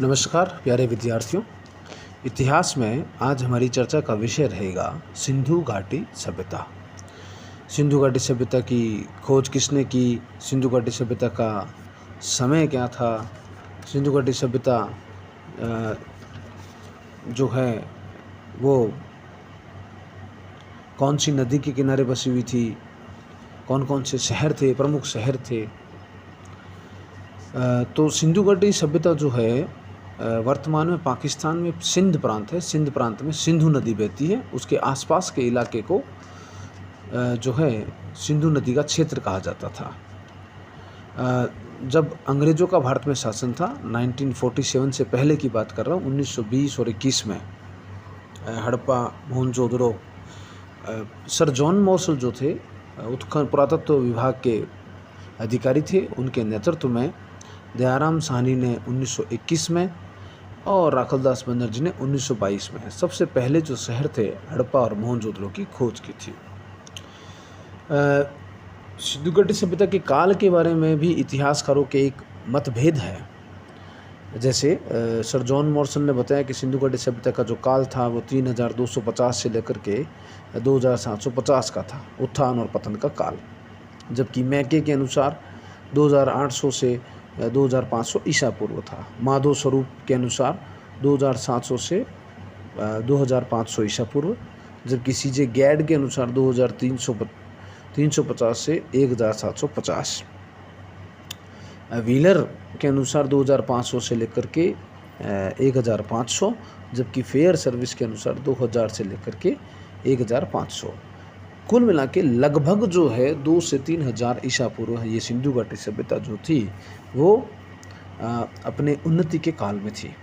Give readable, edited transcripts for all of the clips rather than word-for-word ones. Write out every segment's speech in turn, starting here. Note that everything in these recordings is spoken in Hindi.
नमस्कार प्यारे विद्यार्थियों। इतिहास में आज हमारी चर्चा का विषय रहेगा सिंधु घाटी सभ्यता। सिंधु घाटी सभ्यता की खोज किसने की? सिंधु घाटी सभ्यता का समय क्या था? सिंधु घाटी सभ्यता जो है वो कौन सी नदी के किनारे बसी हुई थी? कौन कौन से शहर थे, प्रमुख शहर थे? तो सिंधु घाटी सभ्यता जो है वर्तमान में पाकिस्तान में सिंध प्रांत है। सिंध प्रांत में सिंधु नदी बहती है। उसके आसपास के इलाके को जो है सिंधु नदी का क्षेत्र कहा जाता था। जब अंग्रेज़ों का भारत में शासन था 1947 से पहले की बात कर रहा हूँ, 1920 और 21 में हड़प्पा, मोहनजोदड़ो, सर जॉन मॉर्शल जो थे उत्खनन पुरातत्व विभाग के अधिकारी थे, उनके नेतृत्व में दयाराम साहनी ने 1921 में और राखलदास बनर्जी ने 1922 में सबसे पहले जो शहर थे हड़प्पा और मोहनजोदड़ो की खोज की थी। सिंधु घाटी सभ्यता के काल के बारे में भी इतिहासकारों के एक मतभेद है। जैसे सर जॉन मॉर्शल ने बताया कि सिंधु घाटी सभ्यता का जो काल था वो 3250 से लेकर के 2750 का था, उत्थान और पतन का काल। जबकि मैके के अनुसार 2800 से 2500 ईसा पूर्व था। माधव स्वरूप के अनुसार 2700 से 2500 ईसा पूर्व, जबकि सीजे गैड के अनुसार 2350 से 1750। व्हीलर के अनुसार 2500 से लेकर के 1500, जबकि फेयर सर्विस के अनुसार 2000 से लेकर के 1500। कुल मिला के लगभग जो है 2 से 3000 ईसा पूर्व ये सिंधु घाटी सभ्यता जो थी वो अपने उन्नति के काल में थी।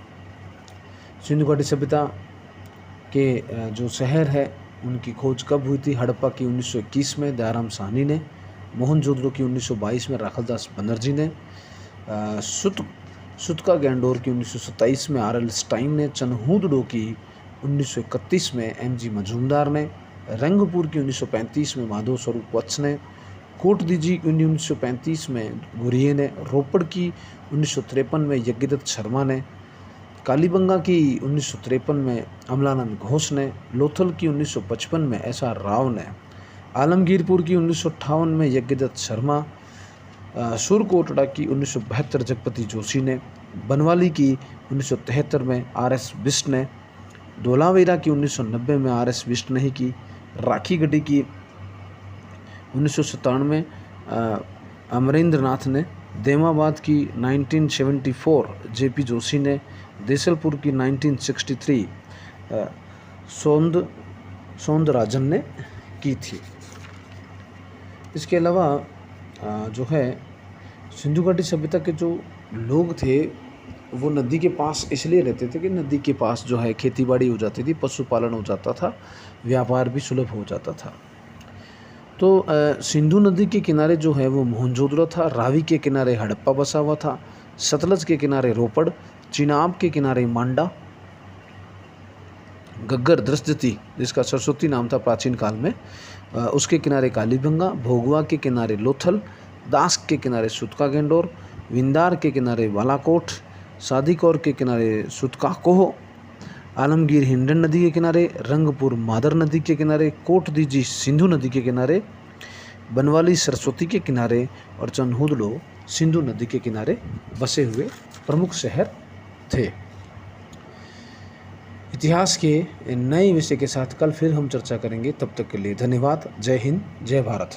सिंधु घाटी सभ्यता के जो शहर है उनकी खोज कब हुई थी? हड़प्पा की 1921 में दयाराम साहनी ने, मोहनजोदड़ो की 1922 में राखलदास बनर्जी ने, सुतका गैंडोर की 1927 में आर एल स्टाइन ने, चनहूदड़ो की 1931 में एम.जी. मजूमदार ने, रंगपुर की 1935 में माधव स्वरूप वत्स ने, कोटदीजी की 1935 में घुरिये ने, रोपड़ की 1953 में यज्ञदत्त शर्मा ने, कालीबंगा की 1953 में अमलानंद घोष ने, लोथल की 1955 में एस.आर. राव ने, आलमगीरपुर की 1958 में यज्ञदत्त शर्मा, सुरकोटड़ा की 1972 जगपति जोशी ने, बनवाली की 1973 में आर.एस. बिष्ट ने, धोलावीरा की 1990 में आर.एस. बिष्ट ने ही की, राखीगढ़ी की 1997 में अमरेंद्र नाथ ने, देमाबाद की 1974 जे.पी. जोशी ने, देसलपुर की 1963 सौंदराजन ने की थी। इसके अलावा जो है सिंधु घाटी सभ्यता के जो लोग थे वो नदी के पास इसलिए रहते थे कि नदी के पास जो है खेतीबाड़ी हो जाती थी, पशुपालन हो जाता था, व्यापार भी सुलभ हो जाता था। तो सिंधु नदी के किनारे जो है वो मोहनजोदड़ो था, रावी के किनारे हड़प्पा बसा हुआ था, सतलज के किनारे रोपड़, चिनाब के किनारे मांडा, गग्गर दृष्टि जिसका सरस्वती नाम था प्राचीन काल में, उसके किनारे कालीबंगा, भोगवा के किनारे लोथल, दास के किनारे सुतका गैंडोर, विंदार के किनारे बालाकोट, सादीकौर के किनारे सुतकाकोह, आलमगीर हिंडन नदी के किनारे, रंगपुर मादर नदी के किनारे, कोटदीजी सिंधु नदी के किनारे, बनवाली सरस्वती के किनारे और चनहूदड़ो सिंधु नदी के किनारे बसे हुए प्रमुख शहर थे। इतिहास के नए विषय के साथ कल फिर हम चर्चा करेंगे। तब तक के लिए धन्यवाद। जय हिंद, जय भारत।